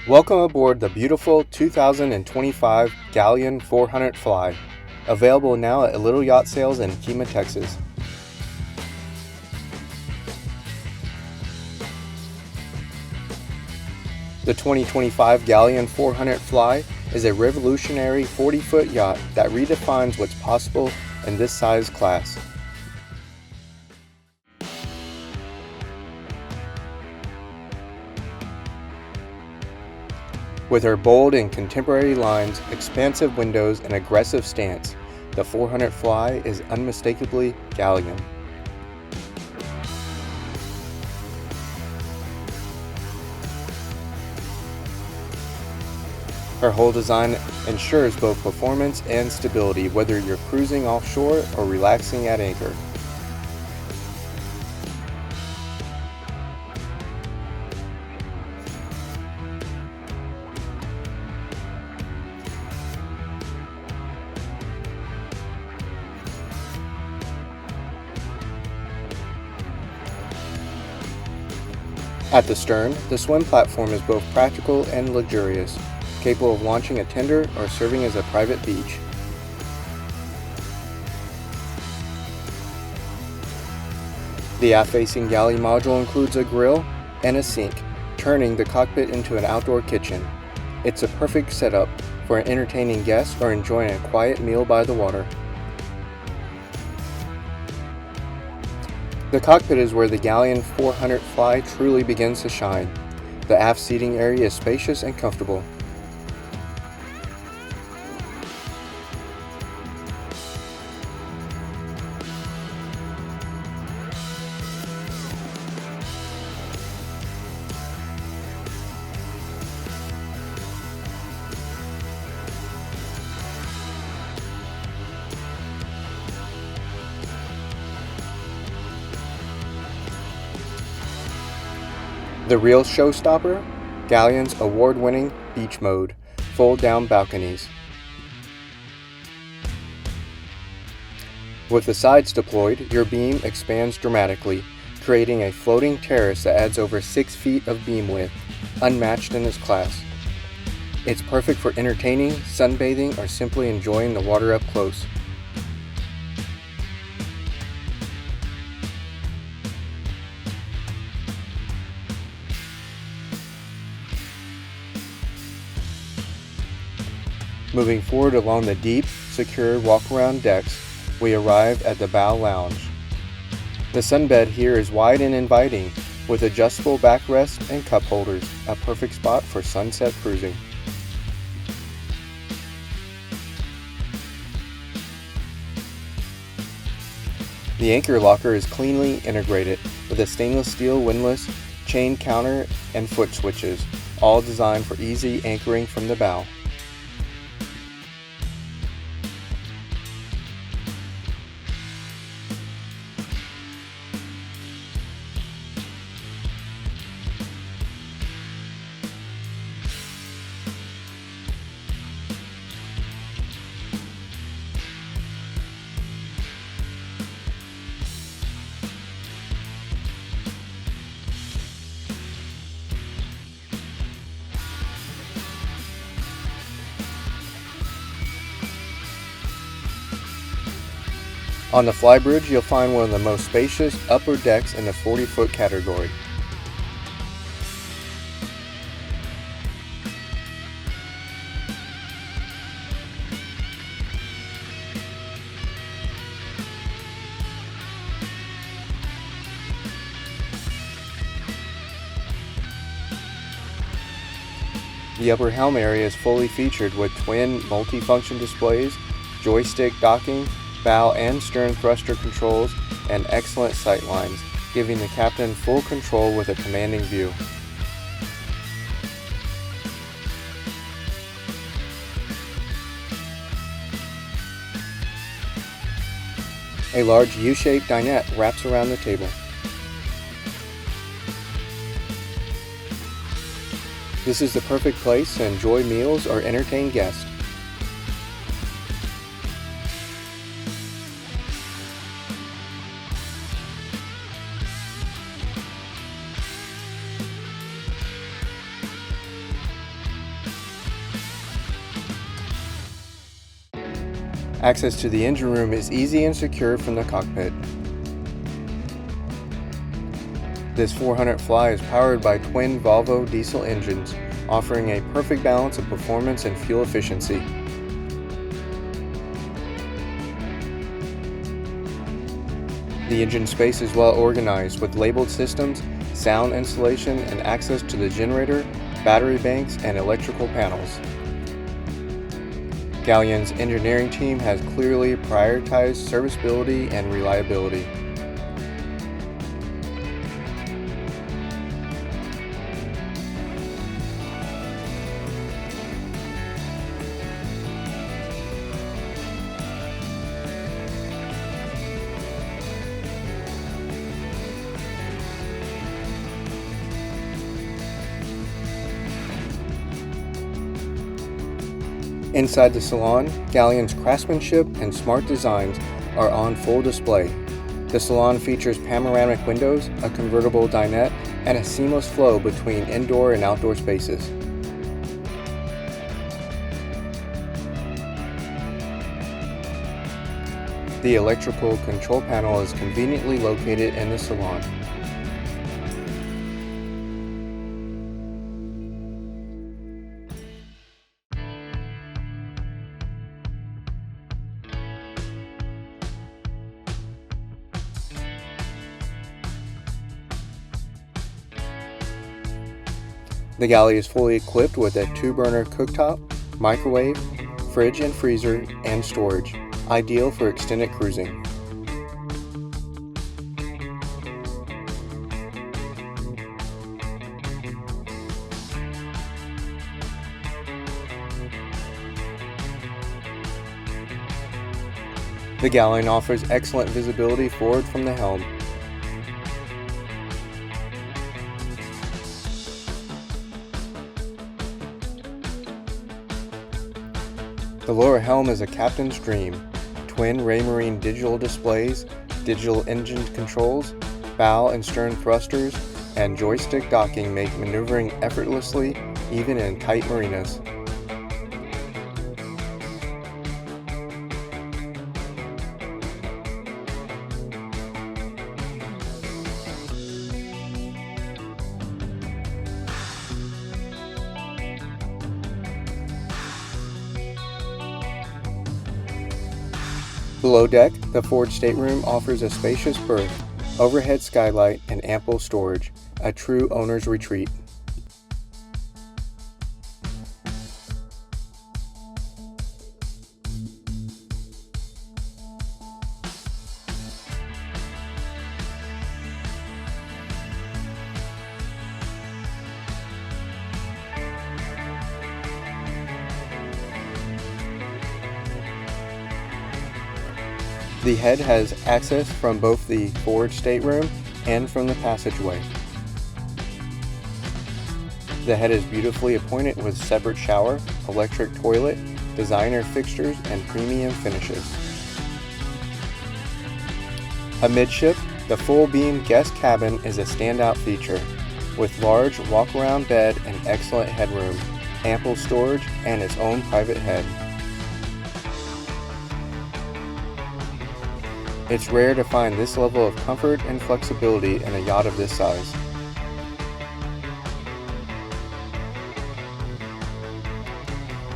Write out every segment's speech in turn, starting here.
Welcome aboard the beautiful 2025 Galeon 400 Fly, available now at Little Yacht Sales in Kemah, Texas. The 2025 Galeon 400 Fly is a revolutionary 40-foot yacht that redefines what's possible in this size class. With her bold and contemporary lines, expansive windows, and aggressive stance, the 400 Fly is unmistakably Galeon. Her hull design ensures both performance and stability, whether you're cruising offshore or relaxing at anchor. At the stern, the swim platform is both practical and luxurious, capable of launching a tender or serving as a private beach. The aft-facing galley module includes a grill and a sink, turning the cockpit into an outdoor kitchen. It's a perfect setup for entertaining guests or enjoying a quiet meal by the water. The cockpit is where the Galeon 400 Fly truly begins to shine. The aft seating area is spacious and comfortable. The real showstopper? Galeon's award-winning beach mode, fold-down balconies. With the sides deployed, your beam expands dramatically, creating a floating terrace that adds over 6 feet of beam width, unmatched in its class. It's perfect for entertaining, sunbathing, or simply enjoying the water up close. Moving forward along the deep, secure walk-around decks, we arrive at the bow lounge. The sunbed here is wide and inviting, with adjustable backrest and cup holders, a perfect spot for sunset cruising. The anchor locker is cleanly integrated, with a stainless steel windlass, chain counter, and foot switches, all designed for easy anchoring from the bow. On the Flybridge, you'll find one of the most spacious upper decks in the 40-foot category. The upper helm area is fully featured with twin multi-function displays, joystick docking, bow and stern thruster controls, and excellent sight lines, giving the captain full control with a commanding view. A large U-shaped dinette wraps around the table. This is the perfect place to enjoy meals or entertain guests. Access to the engine room is easy and secure from the cockpit. This 400 Fly is powered by twin Volvo diesel engines, offering a perfect balance of performance and fuel efficiency. The engine space is well organized with labeled systems, sound insulation, and access to the generator, battery banks, and electrical panels. Galeon's engineering team has clearly prioritized serviceability and reliability. Inside the Salon, Galeon's craftsmanship and smart designs are on full display. The Salon features panoramic windows, a convertible dinette, and a seamless flow between indoor and outdoor spaces. The electrical control panel is conveniently located in the Salon. The galley is fully equipped with a 2-burner cooktop, microwave, fridge and freezer, and storage, ideal for extended cruising. The Galeon offers excellent visibility forward from the helm. The lower helm is a captain's dream. Twin Raymarine digital displays, digital engine controls, bow and stern thrusters, and joystick docking make maneuvering effortlessly even in tight marinas. Below deck, the forward stateroom offers a spacious berth, overhead skylight, and ample storage, a true owner's retreat. The head has access from both the forward stateroom and from the passageway. The head is beautifully appointed with separate shower, electric toilet, designer fixtures, and premium finishes. Amidship, the full beam guest cabin is a standout feature, with large walk-around bed and excellent headroom, ample storage, and its own private head. It's rare to find this level of comfort and flexibility in a yacht of this size.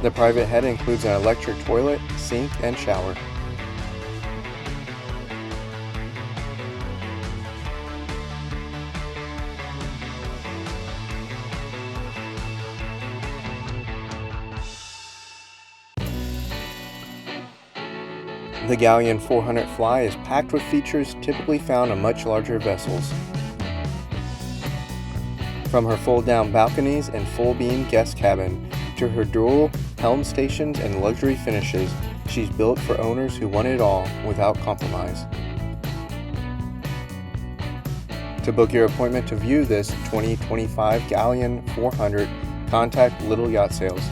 The private head includes an electric toilet, sink, and shower. The Galeon 400 Fly is packed with features typically found on much larger vessels. From her fold-down balconies and full-beam guest cabin to her dual helm stations and luxury finishes, she's built for owners who want it all without compromise. To book your appointment to view this 2025 Galeon 400, contact Little Yacht Sales.